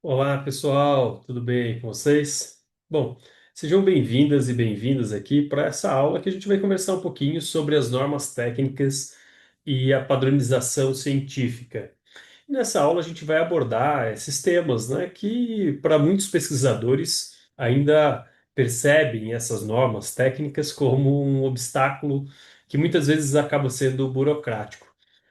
Olá, pessoal, tudo bem com vocês? Bom, sejam bem-vindas e bem-vindos aqui para essa aula que a gente vai conversar um pouquinho sobre as normas técnicas e a padronização científica. Nessa aula a gente vai abordar esses temas, né, que para muitos pesquisadores ainda percebem essas normas técnicas como um obstáculo que muitas vezes acaba sendo burocrático.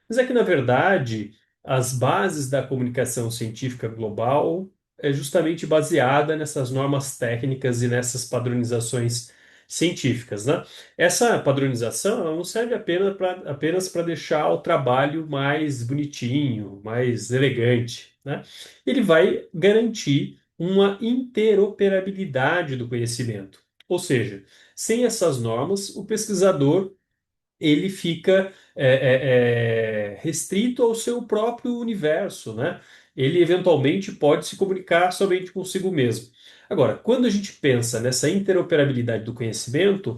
Mas é que, na verdade, as bases da comunicação científica global é justamente baseada nessas normas técnicas e nessas padronizações científicas, né? Essa padronização ela não serve apenas para deixar o trabalho mais bonitinho, mais elegante, né? Ele vai garantir uma interoperabilidade do conhecimento. Ou seja, sem essas normas, o pesquisador ele fica restrito ao seu próprio universo, né? Ele eventualmente pode se comunicar somente consigo mesmo. Agora, quando a gente pensa nessa interoperabilidade do conhecimento,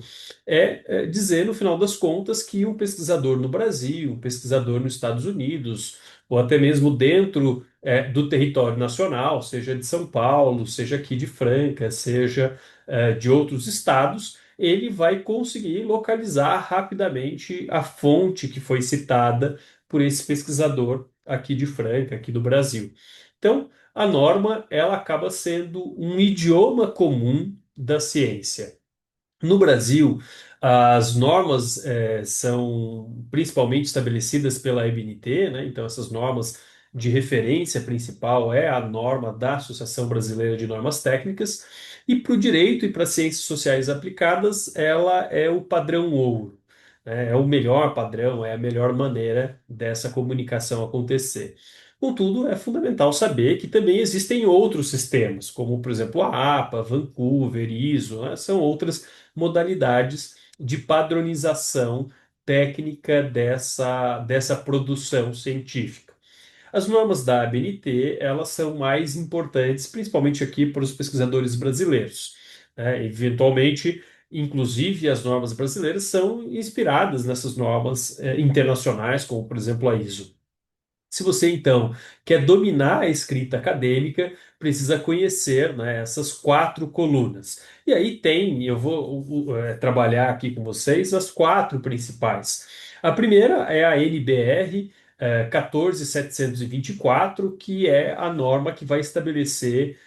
dizer, no final das contas, que um pesquisador no Brasil, um pesquisador nos Estados Unidos, ou até mesmo dentro do território nacional, seja de São Paulo, seja aqui de Franca, seja de outros estados, ele vai conseguir localizar rapidamente a fonte que foi citada por esse pesquisador aqui de Franca, aqui do Brasil. Então, a norma ela acaba sendo um idioma comum da ciência. No Brasil, as normas são principalmente estabelecidas pela ABNT, né? Então, essas normas de referência principal é a norma da Associação Brasileira de Normas Técnicas, e para o direito e para as ciências sociais aplicadas, ela é o padrão ouro, né? É o melhor padrão, é a melhor maneira dessa comunicação acontecer. Contudo, é fundamental saber que também existem outros sistemas, como, por exemplo, a APA, Vancouver, ISO, né? São outras modalidades de padronização técnica dessa produção científica. As normas da ABNT, elas são mais importantes, principalmente aqui para os pesquisadores brasileiros, né? Eventualmente, inclusive, as normas brasileiras são inspiradas nessas normas internacionais, como, por exemplo, a ISO. Se você, então, quer dominar a escrita acadêmica, precisa conhecer, né, essas quatro colunas. E aí tem, eu vou trabalhar aqui com vocês, as quatro principais. A primeira é a NBR 14724, que é a norma que vai estabelecer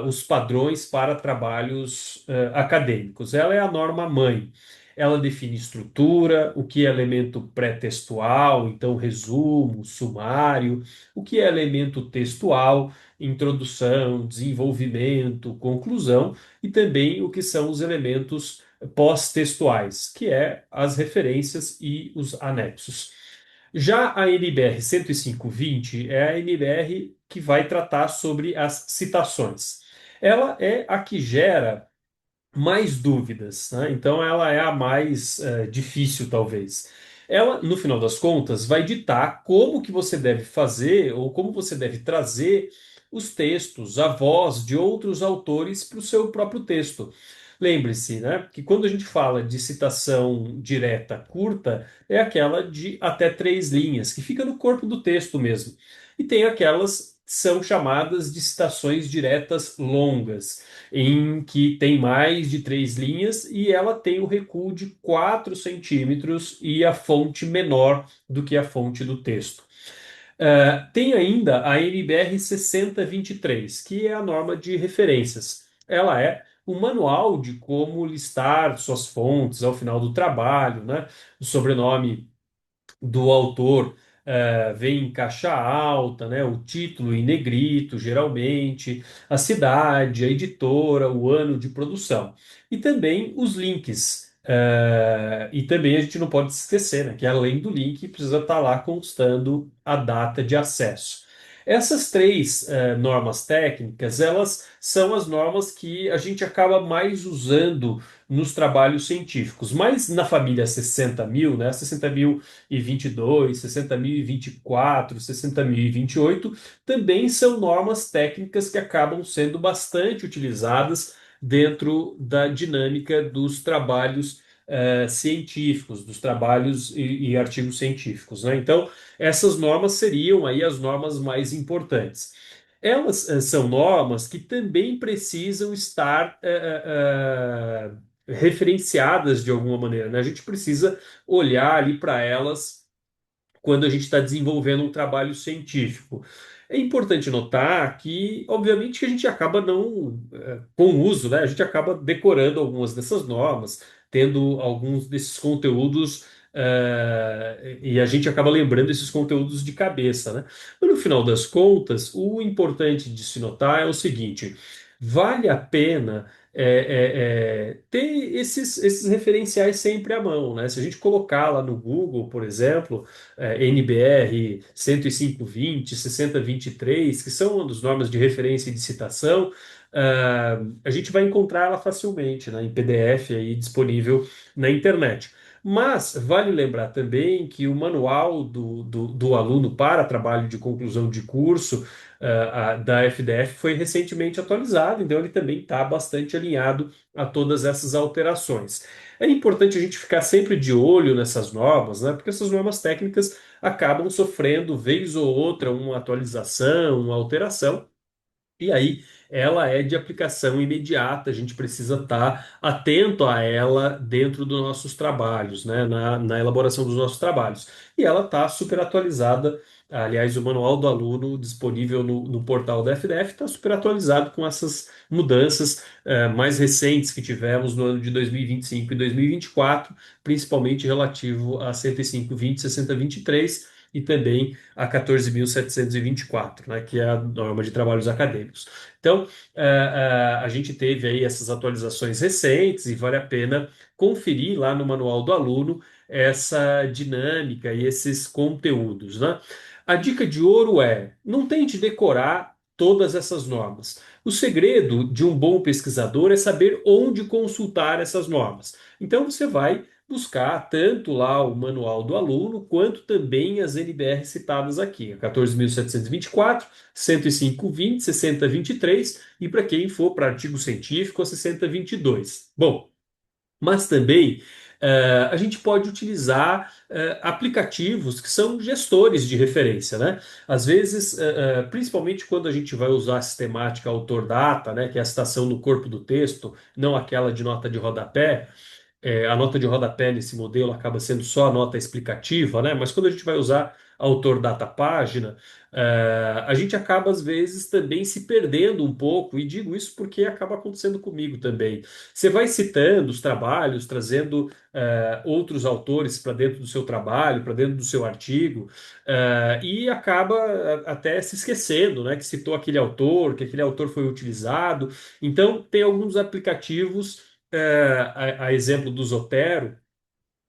os padrões para trabalhos acadêmicos. Ela é a norma mãe. Ela define estrutura, o que é elemento pré-textual, então resumo, sumário, o que é elemento textual, introdução, desenvolvimento, conclusão, e também o que são os elementos pós-textuais, que é as referências e os anexos. Já a NBR 10520 é a NBR que vai tratar sobre as citações. Ela é a que gera mais dúvidas, né? Então ela é a mais difícil, talvez. Ela, no final das contas, vai ditar como que você deve fazer ou como você deve trazer os textos, a voz de outros autores para o seu próprio texto. Lembre-se, né, que quando a gente fala de citação direta curta, é aquela de até 3 linhas, que fica no corpo do texto mesmo. E tem aquelas que são chamadas de citações diretas longas em que tem mais de 3 linhas e ela tem o recuo de 4 centímetros e a fonte menor do que a fonte do texto. Tem ainda a NBR 6023, que é a norma de referências. Ela é um manual de como listar suas fontes ao final do trabalho, né? O sobrenome do autor vem em caixa alta, né? O título em negrito, geralmente, a cidade, a editora, o ano de produção. E também os links. E também a gente não pode esquecer, né, que além do link precisa estar lá constando a data de acesso. Essas três normas técnicas, elas são as normas que a gente acaba mais usando nos trabalhos científicos, mas na família 60.000, né, 60.022, 60.024, 60.028, também são normas técnicas que acabam sendo bastante utilizadas dentro da dinâmica dos trabalhos científicos, dos trabalhos e artigos científicos, né? Então, essas normas seriam aí as normas mais importantes. elas são normas que também precisam estar referenciadas de alguma maneira, né? A gente precisa olhar ali para elas quando a gente está desenvolvendo um trabalho científico. É importante notar que, obviamente, que a gente acaba não, com o uso, né? A gente acaba decorando algumas dessas normas, tendo alguns desses conteúdos, e a gente acaba lembrando esses conteúdos de cabeça, né? Mas no final das contas, o importante de se notar é o seguinte: vale a pena ter esses referenciais sempre à mão, né? Se a gente colocar lá no Google, por exemplo, NBR 10520, 6023, que são uma das normas de referência e de citação, a gente vai encontrar ela facilmente, né, em PDF aí disponível na internet. Mas vale lembrar também que o manual do aluno para trabalho de conclusão de curso da FDF foi recentemente atualizado, então ele também está bastante alinhado a todas essas alterações. É importante a gente ficar sempre de olho nessas normas, né? Porque essas normas técnicas acabam sofrendo, vez ou outra, uma atualização, uma alteração. E aí, ela é de aplicação imediata, a gente precisa estar atento a ela dentro dos nossos trabalhos, né? Na elaboração dos nossos trabalhos. E ela está super atualizada. Aliás, o manual do aluno disponível no portal da FDF está super atualizado com essas mudanças mais recentes que tivemos no ano de 2025 e 2024, principalmente relativo a 105.20, 60.23 e também a 14.724, né, que é a norma de trabalhos acadêmicos. Então, a gente teve aí essas atualizações recentes e vale a pena conferir lá no manual do aluno essa dinâmica e esses conteúdos, né? A dica de ouro é: não tente decorar todas essas normas. O segredo de um bom pesquisador é saber onde consultar essas normas. Então, você vai buscar tanto lá o manual do aluno, quanto também as NBR citadas aqui, a 14.724, 105.20, 60.23 e para quem for para artigo científico, a 60.22. Bom, mas também a gente pode utilizar aplicativos que são gestores de referência, né? Às vezes, principalmente quando a gente vai usar a sistemática autor-data, né, que é a citação no corpo do texto, não aquela de nota de rodapé, a nota de rodapé nesse modelo acaba sendo só a nota explicativa, né? Mas quando a gente vai usar autor data página, a gente acaba às vezes também se perdendo um pouco, e digo isso porque acaba acontecendo comigo também. Você vai citando os trabalhos, trazendo outros autores para dentro do seu trabalho, para dentro do seu artigo, e acaba até se esquecendo, né? Que citou aquele autor, que aquele autor foi utilizado. Então, tem alguns aplicativos a exemplo do Zotero,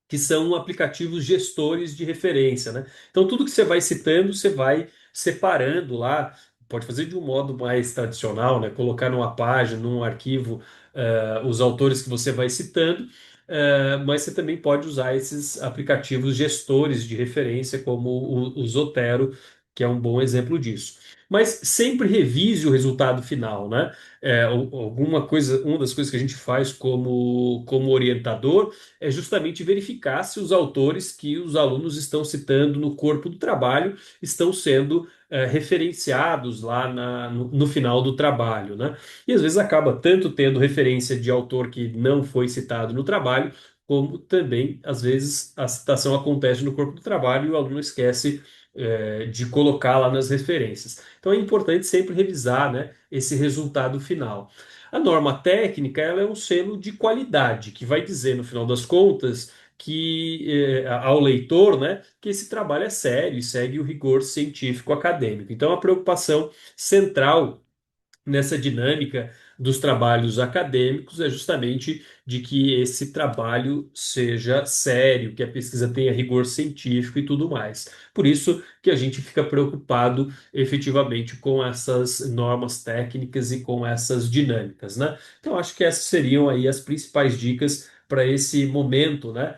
que são aplicativos gestores de referência, né? Então, tudo que você vai citando, você vai separando lá. Pode fazer de um modo mais tradicional, né? Colocar numa página, num arquivo, os autores que você vai citando, mas você também pode usar esses aplicativos gestores de referência, como o Zotero, que é um bom exemplo disso. Mas sempre revise o resultado final, né? Alguma coisa, uma das coisas que a gente faz como orientador é justamente verificar se os autores que os alunos estão citando no corpo do trabalho estão sendo referenciados lá no final do trabalho, né? E às vezes acaba tanto tendo referência de autor que não foi citado no trabalho, como também, às vezes, a citação acontece no corpo do trabalho e o aluno esquece de colocar lá nas referências. Então é importante sempre revisar, né, esse resultado final. A norma técnica, ela é um selo de qualidade que vai dizer, no final das contas, que ao leitor, né, que esse trabalho é sério e segue o rigor científico acadêmico. Então, a preocupação central nessa dinâmica dos trabalhos acadêmicos é justamente de que esse trabalho seja sério, que a pesquisa tenha rigor científico e tudo mais. Por isso que a gente fica preocupado efetivamente com essas normas técnicas e com essas dinâmicas, né? Então acho que essas seriam aí as principais dicas para esse momento, né?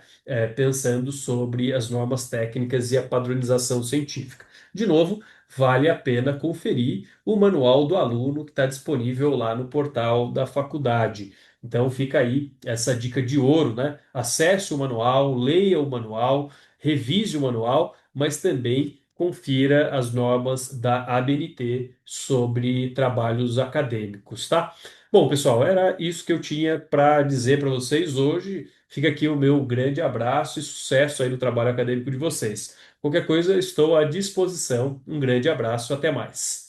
Pensando sobre as normas técnicas e a padronização científica. De novo, vale a pena conferir o manual do aluno que está disponível lá no portal da faculdade. Então fica aí essa dica de ouro, né? Acesse o manual, leia o manual, revise o manual, mas também confira as normas da ABNT sobre trabalhos acadêmicos, tá? Bom, pessoal, era isso que eu tinha para dizer para vocês hoje. Fica aqui o meu grande abraço e sucesso aí no trabalho acadêmico de vocês. Qualquer coisa, estou à disposição. Um grande abraço, até mais.